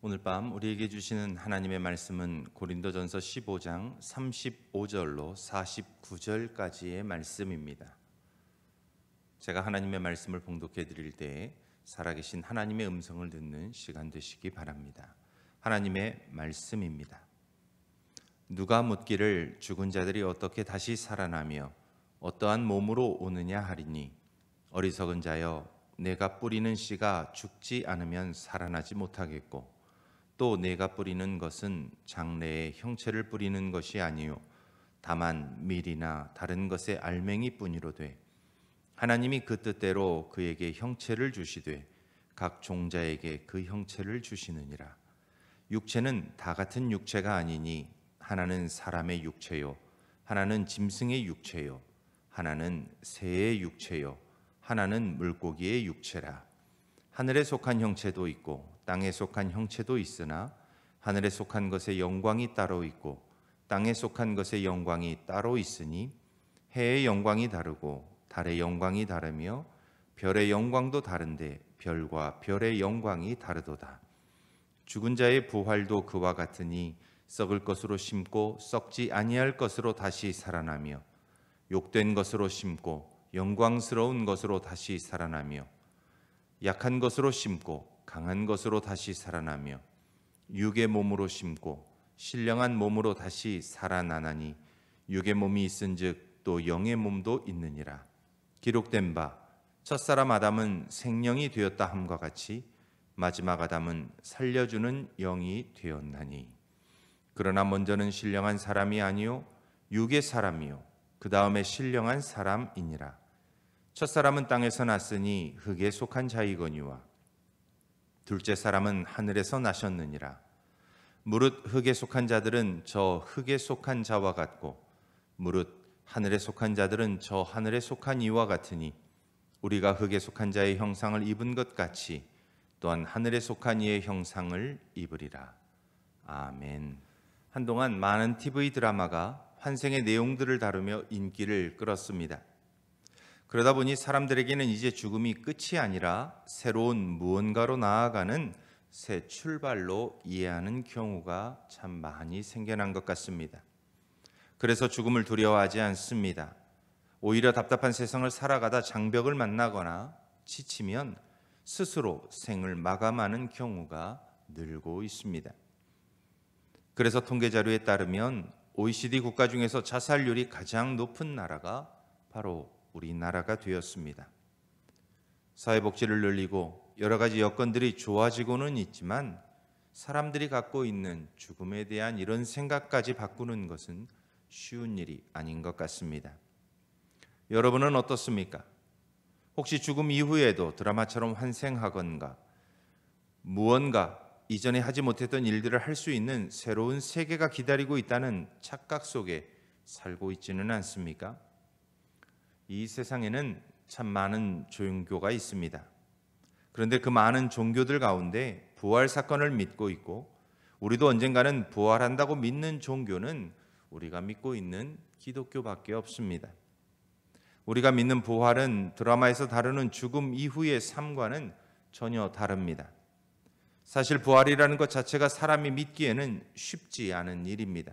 오늘 밤 우리에게 주시는 하나님의 말씀은 고린도전서 15장 35절로 49절까지의 말씀입니다. 제가 하나님의 말씀을 봉독해 드릴 때에 살아계신 하나님의 음성을 듣는 시간 되시기 바랍니다. 하나님의 말씀입니다. 누가 묻기를 죽은 자들이 어떻게 다시 살아나며 어떠한 몸으로 오느냐 하리니, 어리석은 자여, 내가 뿌리는 씨가 죽지 않으면 살아나지 못하겠고, 또 내가 뿌리는 것은 장래의 형체를 뿌리는 것이 아니요 다만 밀이나 다른 것의 알맹이 뿐이로되, 하나님이 그 뜻대로 그에게 형체를 주시되 각 종자에게 그 형체를 주시느니라. 육체는 다 같은 육체가 아니니, 하나는 사람의 육체요, 하나는 짐승의 육체요, 하나는 새의 육체요, 하나는 물고기의 육체라. 하늘에 속한 형체도 있고 땅에 속한 형체도 있으나, 하늘에 속한 것의 영광이 따로 있고 땅에 속한 것의 영광이 따로 있으니, 해의 영광이 다르고 달의 영광이 다르며 별의 영광도 다른데 별과 별의 영광이 다르도다. 죽은 자의 부활도 그와 같으니, 썩을 것으로 심고 썩지 아니할 것으로 다시 살아나며, 욕된 것으로 심고 영광스러운 것으로 다시 살아나며, 약한 것으로 심고 강한 것으로 다시 살아나며, 육의 몸으로 심고 신령한 몸으로 다시 살아나나니, 육의 몸이 있은즉 또 영의 몸도 있느니라. 기록된 바 첫사람 아담은 생령이 되었다 함과 같이 마지막 아담은 살려주는 영이 되었나니, 그러나 먼저는 신령한 사람이 아니요 육의 사람이요 그 다음에 신령한 사람이니라. 첫사람은 땅에서 났으니 흙에 속한 자이거니와, 둘째 사람은 하늘에서 나셨느니라. 무릇 흙에 속한 자들은 저 흙에 속한 자와 같고, 무릇 하늘에 속한 자들은 저 하늘에 속한 이와 같으니, 우리가 흙에 속한 자의 형상을 입은 것 같이 또한 하늘에 속한 이의 형상을 입으리라. 아멘. 한동안 많은 TV 드라마가 환생의 내용들을 다루며 인기를 끌었습니다. 그러다 보니 사람들에게는 이제 죽음이 끝이 아니라 새로운 무언가로 나아가는 새 출발로 이해하는 경우가 참 많이 생겨난 것 같습니다. 그래서 죽음을 두려워하지 않습니다. 오히려 답답한 세상을 살아가다 장벽을 만나거나 지치면 스스로 생을 마감하는 경우가 늘고 있습니다. 그래서 통계 자료에 따르면 OECD 국가 중에서 자살률이 가장 높은 나라가 바로 우리나라가 되었습니다. 사회복지를 늘리고 여러 가지 여건들이 좋아지고는 있지만, 사람들이 갖고 있는 죽음에 대한 이런 생각까지 바꾸는 것은 쉬운 일이 아닌 것 같습니다. 여러분은 어떻습니까? 혹시 죽음 이후에도 드라마처럼 환생하건가, 무언가 이전에 하지 못했던 일들을 할 수 있는 새로운 세계가 기다리고 있다는 착각 속에 살고 있지는 않습니까? 이 세상에는 참 많은 종교가 있습니다. 그런데 그 많은 종교들 가운데 부활 사건을 믿고 있고, 우리도 언젠가는 부활한다고 믿는 종교는 우리가 믿고 있는 기독교밖에 없습니다. 우리가 믿는 부활은 드라마에서 다루는 죽음 이후의 삶과는 전혀 다릅니다. 사실 부활이라는 것 자체가 사람이 믿기에는 쉽지 않은 일입니다.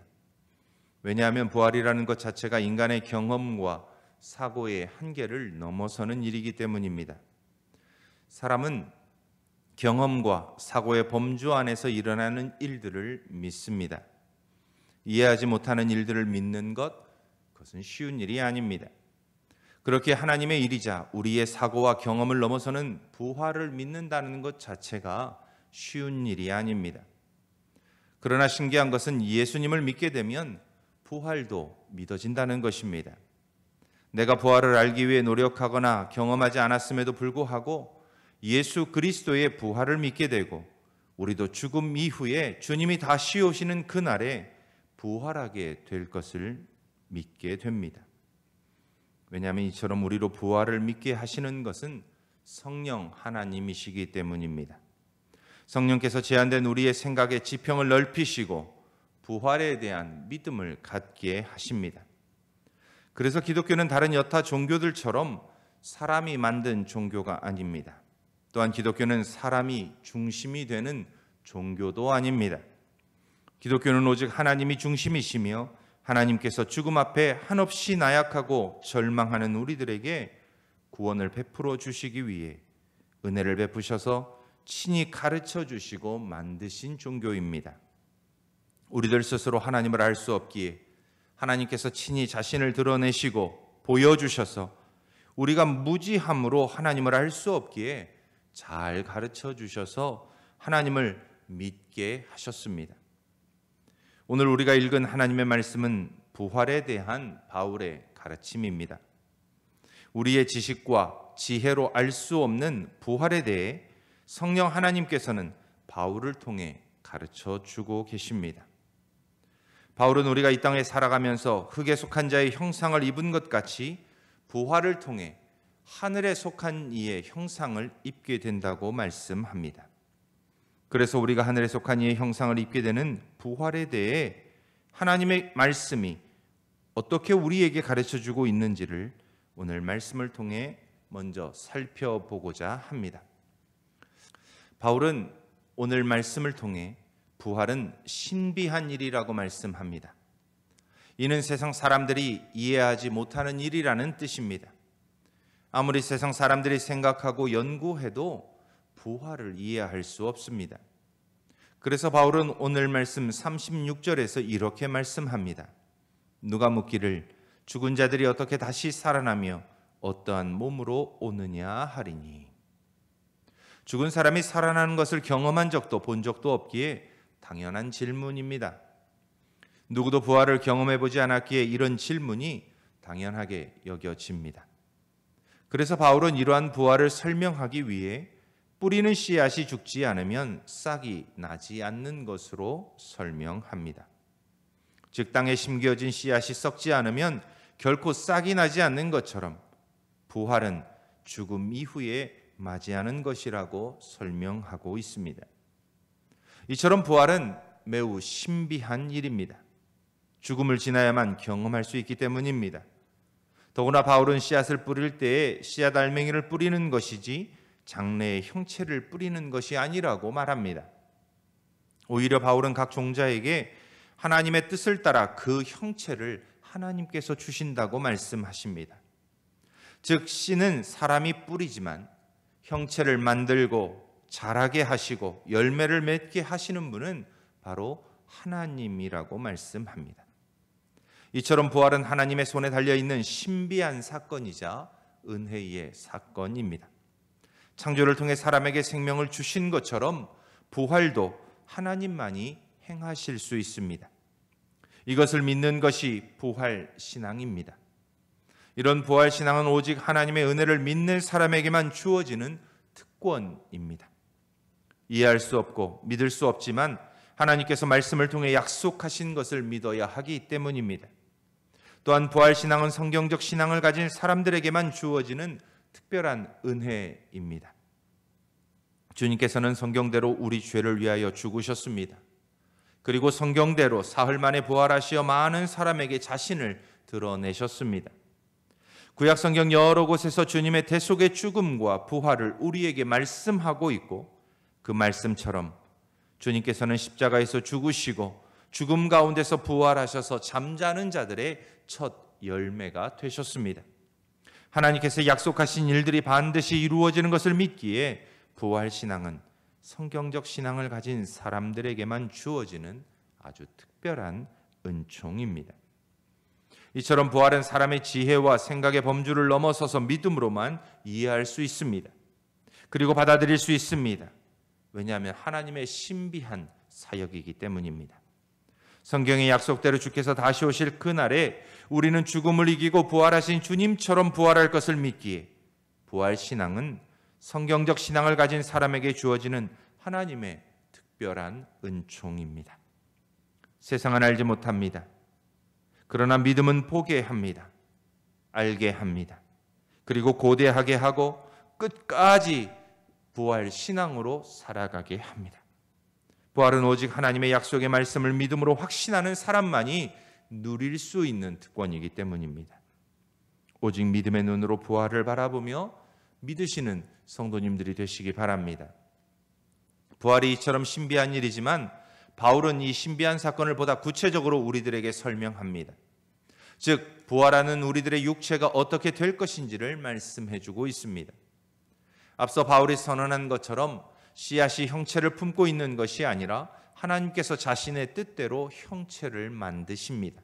왜냐하면 부활이라는 것 자체가 인간의 경험과 사고의 한계를 넘어서는 일이기 때문입니다. 사람은 경험과 사고의 범주 안에서 일어나는 일들을 믿습니다. 이해하지 못하는 일들을 믿는 것, 그것은 쉬운 일이 아닙니다. 그렇게 하나님의 일이자 우리의 사고와 경험을 넘어서는 부활을 믿는다는 것 자체가 쉬운 일이 아닙니다. 그러나 신기한 것은 예수님을 믿게 되면 부활도 믿어진다는 것입니다. 내가 부활을 알기 위해 노력하거나 경험하지 않았음에도 불구하고 예수 그리스도의 부활을 믿게 되고, 우리도 죽음 이후에 주님이 다시 오시는 그날에 부활하게 될 것을 믿게 됩니다. 왜냐하면 이처럼 우리로 부활을 믿게 하시는 것은 성령 하나님이시기 때문입니다. 성령께서 제한된 우리의 생각의 지평을 넓히시고 부활에 대한 믿음을 갖게 하십니다. 그래서 기독교는 다른 여타 종교들처럼 사람이 만든 종교가 아닙니다. 또한 기독교는 사람이 중심이 되는 종교도 아닙니다. 기독교는 오직 하나님이 중심이시며 하나님께서 죽음 앞에 한없이 나약하고 절망하는 우리들에게 구원을 베풀어 주시기 위해 은혜를 베푸셔서 친히 가르쳐 주시고 만드신 종교입니다. 우리들 스스로 하나님을 알 수 없기에 하나님께서 친히 자신을 드러내시고 보여주셔서 우리가 무지함으로 하나님을 알 수 없기에 잘 가르쳐 주셔서 하나님을 믿게 하셨습니다. 오늘 우리가 읽은 하나님의 말씀은 부활에 대한 바울의 가르침입니다. 우리의 지식과 지혜로 알 수 없는 부활에 대해 성령 하나님께서는 바울을 통해 가르쳐 주고 계십니다. 바울은 우리가 이 땅에 살아가면서 흙에 속한 자의 형상을 입은 것 같이 부활을 통해 하늘에 속한 이의 형상을 입게 된다고 말씀합니다. 그래서 우리가 하늘에 속한 이의 형상을 입게 되는 부활에 대해 하나님의 말씀이 어떻게 우리에게 가르쳐주고 있는지를 오늘 말씀을 통해 먼저 살펴보고자 합니다. 바울은 오늘 말씀을 통해 부활은 신비한 일이라고 말씀합니다. 이는 세상 사람들이 이해하지 못하는 일이라는 뜻입니다. 아무리 세상 사람들이 생각하고 연구해도 부활을 이해할 수 없습니다. 그래서 바울은 오늘 말씀 36절에서 이렇게 말씀합니다. 누가 묻기를 죽은 자들이 어떻게 다시 살아나며 어떠한 몸으로 오느냐 하리니. 죽은 사람이 살아나는 것을 경험한 적도 본 적도 없기에 당연한 질문입니다. 누구도 부활을 경험해 보지 않았기에 이런 질문이 당연하게 여겨집니다. 그래서 바울은 이러한 부활을 설명하기 위해 뿌리는 씨앗이 죽지 않으면 싹이 나지 않는 것으로 설명합니다. 즉 땅에 심겨진 씨앗이 썩지 않으면 결코 싹이 나지 않는 것처럼 부활은 죽음 이후에 맞이하는 것이라고 설명하고 있습니다. 이처럼 부활은 매우 신비한 일입니다. 죽음을 지나야만 경험할 수 있기 때문입니다. 더구나 바울은 씨앗을 뿌릴 때에 씨앗 알맹이를 뿌리는 것이지 장래의 형체를 뿌리는 것이 아니라고 말합니다. 오히려 바울은 각 종자에게 하나님의 뜻을 따라 그 형체를 하나님께서 주신다고 말씀하십니다. 즉 씨는 사람이 뿌리지만 형체를 만들고 자라게 하시고 열매를 맺게 하시는 분은 바로 하나님이라고 말씀합니다. 이처럼 부활은 하나님의 손에 달려있는 신비한 사건이자 은혜의 사건입니다. 창조를 통해 사람에게 생명을 주신 것처럼 부활도 하나님만이 행하실 수 있습니다. 이것을 믿는 것이 부활 신앙입니다. 이런 부활 신앙은 오직 하나님의 은혜를 믿는 사람에게만 주어지는 특권입니다. 이해할 수 없고 믿을 수 없지만 하나님께서 말씀을 통해 약속하신 것을 믿어야 하기 때문입니다. 또한 부활 신앙은 성경적 신앙을 가진 사람들에게만 주어지는 특별한 은혜입니다. 주님께서는 성경대로 우리 죄를 위하여 죽으셨습니다. 그리고 성경대로 사흘 만에 부활하시어 많은 사람에게 자신을 드러내셨습니다. 구약 성경 여러 곳에서 주님의 대속의 죽음과 부활을 우리에게 말씀하고 있고 그 말씀처럼 주님께서는 십자가에서 죽으시고 죽음 가운데서 부활하셔서 잠자는 자들의 첫 열매가 되셨습니다. 하나님께서 약속하신 일들이 반드시 이루어지는 것을 믿기에 부활 신앙은 성경적 신앙을 가진 사람들에게만 주어지는 아주 특별한 은총입니다. 이처럼 부활은 사람의 지혜와 생각의 범주를 넘어서서 믿음으로만 이해할 수 있습니다. 그리고 받아들일 수 있습니다. 왜냐하면 하나님의 신비한 사역이기 때문입니다. 성경의 약속대로 주께서 다시 오실 그날에 우리는 죽음을 이기고 부활하신 주님처럼 부활할 것을 믿기에 부활 신앙은 성경적 신앙을 가진 사람에게 주어지는 하나님의 특별한 은총입니다. 세상은 알지 못합니다. 그러나 믿음은 보게 합니다. 알게 합니다. 그리고 고대하게 하고 끝까지 부활 신앙으로 살아가게 합니다. 부활은 오직 하나님의 약속의 말씀을 믿음으로 확신하는 사람만이 누릴 수 있는 특권이기 때문입니다. 오직 믿음의 눈으로 부활을 바라보며 믿으시는 성도님들이 되시기 바랍니다. 부활이 이처럼 신비한 일이지만 바울은 이 신비한 사건을 보다 구체적으로 우리들에게 설명합니다. 즉 부활하는 우리들의 육체가 어떻게 될 것인지를 말씀해 주고 있습니다. 앞서 바울이 선언한 것처럼 씨앗이 형체를 품고 있는 것이 아니라 하나님께서 자신의 뜻대로 형체를 만드십니다.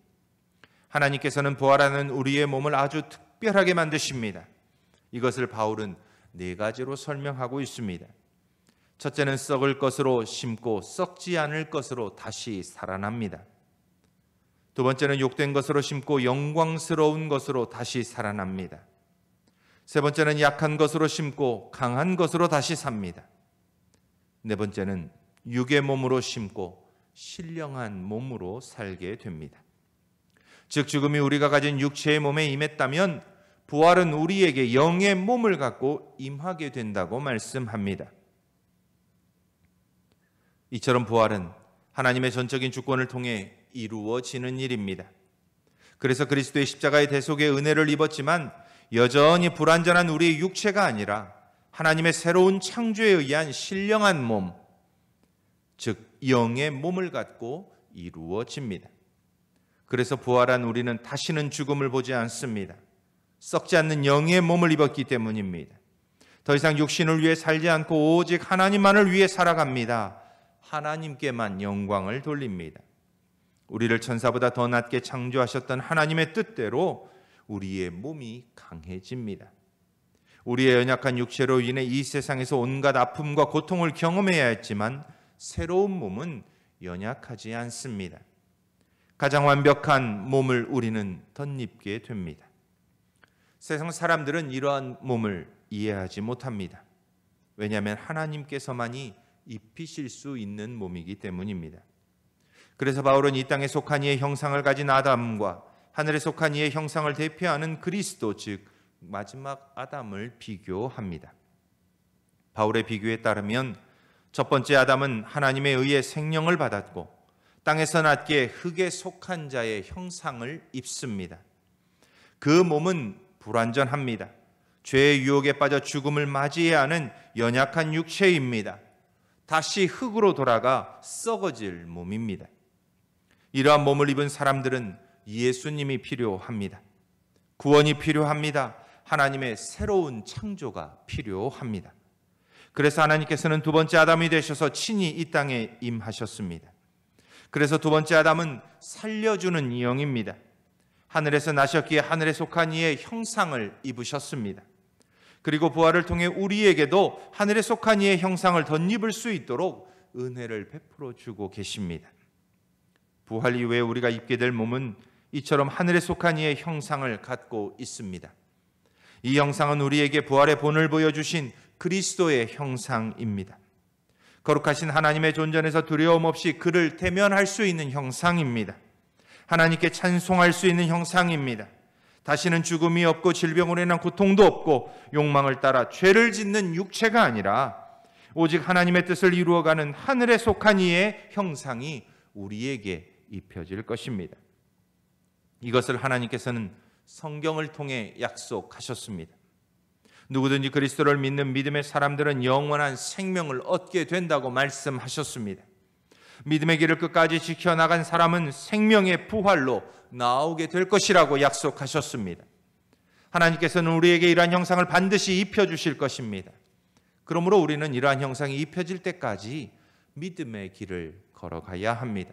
하나님께서는 부활하는 우리의 몸을 아주 특별하게 만드십니다. 이것을 바울은 4가지로 설명하고 있습니다. 첫째는 썩을 것으로 심고 썩지 않을 것으로 다시 살아납니다. 두 번째는 욕된 것으로 심고 영광스러운 것으로 다시 살아납니다. 세 번째는 약한 것으로 심고 강한 것으로 다시 삽니다. 네 번째는 육의 몸으로 심고 신령한 몸으로 살게 됩니다. 즉 죽음이 우리가 가진 육체의 몸에 임했다면 부활은 우리에게 영의 몸을 갖고 임하게 된다고 말씀합니다. 이처럼 부활은 하나님의 전적인 주권을 통해 이루어지는 일입니다. 그래서 그리스도의 십자가의 대속의 은혜를 입었지만 여전히 불완전한 우리의 육체가 아니라 하나님의 새로운 창조에 의한 신령한 몸, 즉 영의 몸을 갖고 이루어집니다. 그래서 부활한 우리는 다시는 죽음을 보지 않습니다. 썩지 않는 영의 몸을 입었기 때문입니다. 더 이상 육신을 위해 살지 않고 오직 하나님만을 위해 살아갑니다. 하나님께만 영광을 돌립니다. 우리를 천사보다 더 낮게 창조하셨던 하나님의 뜻대로 우리의 몸이 강해집니다. 우리의 연약한 육체로 인해 이 세상에서 온갖 아픔과 고통을 경험해야 했지만 새로운 몸은 연약하지 않습니다. 가장 완벽한 몸을 우리는 덧입게 됩니다. 세상 사람들은 이러한 몸을 이해하지 못합니다. 왜냐하면 하나님께서만이 입히실 수 있는 몸이기 때문입니다. 그래서 바울은 이 땅에 속한 이의 형상을 가진 아담과 하늘에 속한 이의 형상을 대표하는 그리스도, 즉 마지막 아담을 비교합니다. 바울의 비교에 따르면 첫 번째 아담은 하나님에 의해 생명을 받았고 땅에서 낮게 흙에 속한 자의 형상을 입습니다. 그 몸은 불완전합니다. 죄의 유혹에 빠져 죽음을 맞이해야 하는 연약한 육체입니다. 다시 흙으로 돌아가 썩어질 몸입니다. 이러한 몸을 입은 사람들은 예수님이 필요합니다. 구원이 필요합니다. 하나님의 새로운 창조가 필요합니다. 그래서 하나님께서는 두 번째 아담이 되셔서 친히 이 땅에 임하셨습니다. 그래서 두 번째 아담은 살려주는 영입니다. 하늘에서 나셨기에 하늘에 속한 이의 형상을 입으셨습니다. 그리고 부활을 통해 우리에게도 하늘에 속한 이의 형상을 덧입을 수 있도록 은혜를 베풀어 주고 계십니다. 부활 이후에 우리가 입게 될 몸은 이처럼 하늘에 속한 이의 형상을 갖고 있습니다. 이 형상은 우리에게 부활의 본을 보여주신 그리스도의 형상입니다. 거룩하신 하나님의 존전에서 두려움 없이 그를 대면할 수 있는 형상입니다. 하나님께 찬송할 수 있는 형상입니다. 다시는 죽음이 없고 질병으로 인한 고통도 없고 욕망을 따라 죄를 짓는 육체가 아니라 오직 하나님의 뜻을 이루어가는 하늘에 속한 이의 형상이 우리에게 입혀질 것입니다. 이것을 하나님께서는 성경을 통해 약속하셨습니다. 누구든지 그리스도를 믿는 믿음의 사람들은 영원한 생명을 얻게 된다고 말씀하셨습니다. 믿음의 길을 끝까지 지켜나간 사람은 생명의 부활로 나오게 될 것이라고 약속하셨습니다. 하나님께서는 우리에게 이러한 형상을 반드시 입혀주실 것입니다. 그러므로 우리는 이러한 형상이 입혀질 때까지 믿음의 길을 걸어가야 합니다.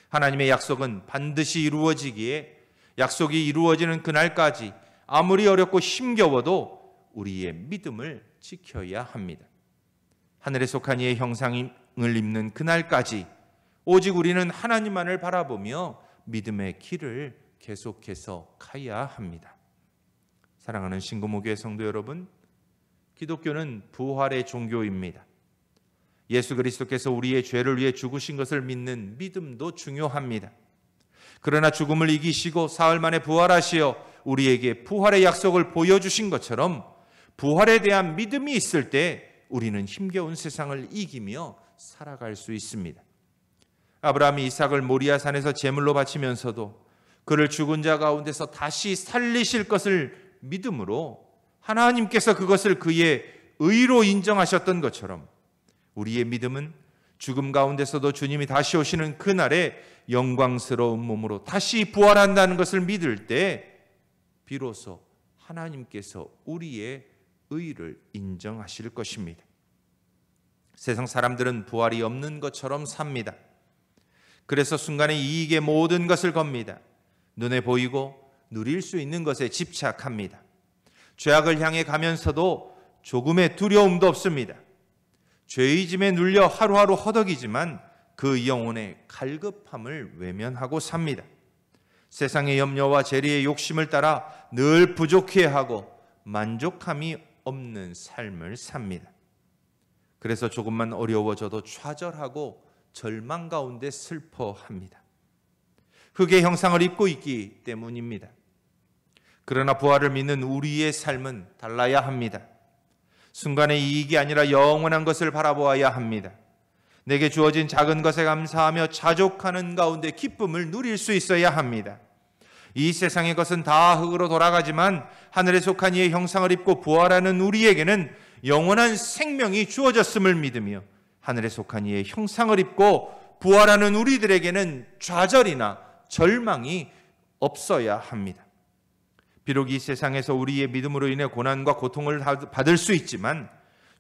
하나님의 약속은 반드시 이루어지기에 약속이 이루어지는 그날까지 아무리 어렵고 힘겨워도 우리의 믿음을 지켜야 합니다. 하늘에 속한 이의 형상을 입는 그날까지 오직 우리는 하나님만을 바라보며 믿음의 길을 계속해서 가야 합니다. 사랑하는 신구모교회 성도 여러분, 기독교는 부활의 종교입니다. 예수 그리스도께서 우리의 죄를 위해 죽으신 것을 믿는 믿음도 중요합니다. 그러나 죽음을 이기시고 사흘 만에 부활하시어 우리에게 부활의 약속을 보여주신 것처럼 부활에 대한 믿음이 있을 때 우리는 힘겨운 세상을 이기며 살아갈 수 있습니다. 아브라함이 이삭을 모리아산에서 제물로 바치면서도 그를 죽은 자 가운데서 다시 살리실 것을 믿음으로 하나님께서 그것을 그의 의로 인정하셨던 것처럼 우리의 믿음은 죽음 가운데서도 주님이 다시 오시는 그날에 영광스러운 몸으로 다시 부활한다는 것을 믿을 때 비로소 하나님께서 우리의 의를 인정하실 것입니다. 세상 사람들은 부활이 없는 것처럼 삽니다. 그래서 순간의 이익에 모든 것을 겁니다. 눈에 보이고 누릴 수 있는 것에 집착합니다. 죄악을 향해 가면서도 조금의 두려움도 없습니다. 죄의 짐에 눌려 하루하루 허덕이지만 그 영혼의 갈급함을 외면하고 삽니다. 세상의 염려와 재리의 욕심을 따라 늘 부족해하고 만족함이 없는 삶을 삽니다. 그래서 조금만 어려워져도 좌절하고 절망 가운데 슬퍼합니다. 흙의 형상을 입고 있기 때문입니다. 그러나 부활을 믿는 우리의 삶은 달라야 합니다. 순간의 이익이 아니라 영원한 것을 바라보아야 합니다. 내게 주어진 작은 것에 감사하며 자족하는 가운데 기쁨을 누릴 수 있어야 합니다. 이 세상의 것은 다 흙으로 돌아가지만 하늘에 속한 이의 형상을 입고 부활하는 우리에게는 영원한 생명이 주어졌음을 믿으며 하늘에 속한 이의 형상을 입고 부활하는 우리들에게는 좌절이나 절망이 없어야 합니다. 비록 이 세상에서 우리의 믿음으로 인해 고난과 고통을 받을 수 있지만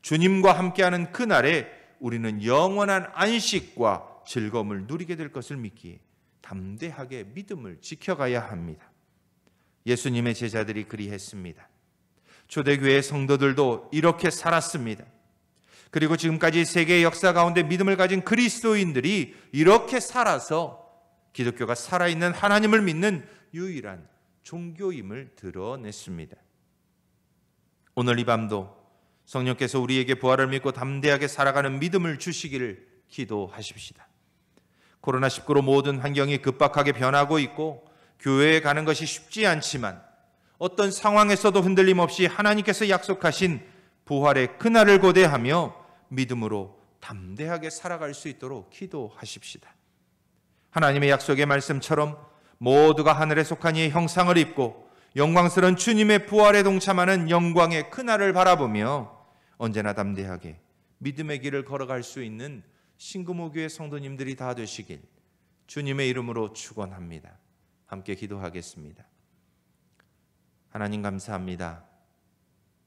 주님과 함께하는 그날에 우리는 영원한 안식과 즐거움을 누리게 될 것을 믿기에 담대하게 믿음을 지켜가야 합니다. 예수님의 제자들이 그리했습니다. 초대교회 성도들도 이렇게 살았습니다. 그리고 지금까지 세계의 역사 가운데 믿음을 가진 그리스도인들이 이렇게 살아서 기독교가 살아있는 하나님을 믿는 유일한 종교임을 드러냈습니다. 오늘 이 밤도 성령께서 우리에게 부활을 믿고 담대하게 살아가는 믿음을 주시기를 기도하십시다. 코로나19로 모든 환경이 급박하게 변하고 있고 교회에 가는 것이 쉽지 않지만 어떤 상황에서도 흔들림 없이 하나님께서 약속하신 부활의 그날을 고대하며 믿음으로 담대하게 살아갈 수 있도록 기도하십시다. 하나님의 약속의 말씀처럼 모두가 하늘에 속한 이의 형상을 입고 영광스러운 주님의 부활에 동참하는 영광의 그날을 바라보며 언제나 담대하게 믿음의 길을 걸어갈 수 있는 신금호교회 성도님들이 다 되시길 주님의 이름으로 축원합니다. 함께 기도하겠습니다. 하나님 감사합니다.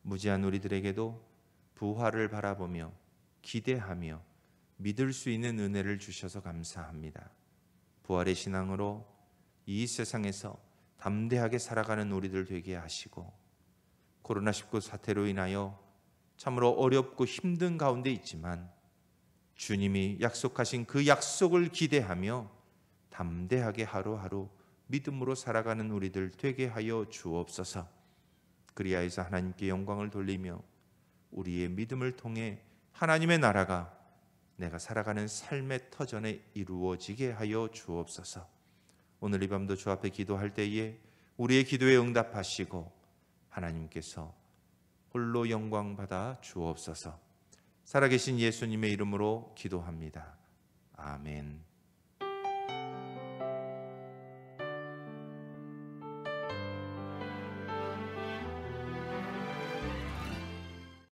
무지한 우리들에게도 부활을 바라보며 기대하며 믿을 수 있는 은혜를 주셔서 감사합니다. 부활의 신앙으로 이 세상에서 담대하게 살아가는 우리들 되게 하시고 코로나19 사태로 인하여 참으로 어렵고 힘든 가운데 있지만 주님이 약속하신 그 약속을 기대하며 담대하게 하루하루 믿음으로 살아가는 우리들 되게 하여 주옵소서. 그리하여서 하나님께 영광을 돌리며 우리의 믿음을 통해 하나님의 나라가 내가 살아가는 삶의 터전에 이루어지게 하여 주옵소서. 오늘 이 밤도 주 앞에 기도할 때에 우리의 기도에 응답하시고 하나님께서 홀로 영광 받아 주옵소서. 살아계신 예수님의 이름으로 기도합니다. 아멘.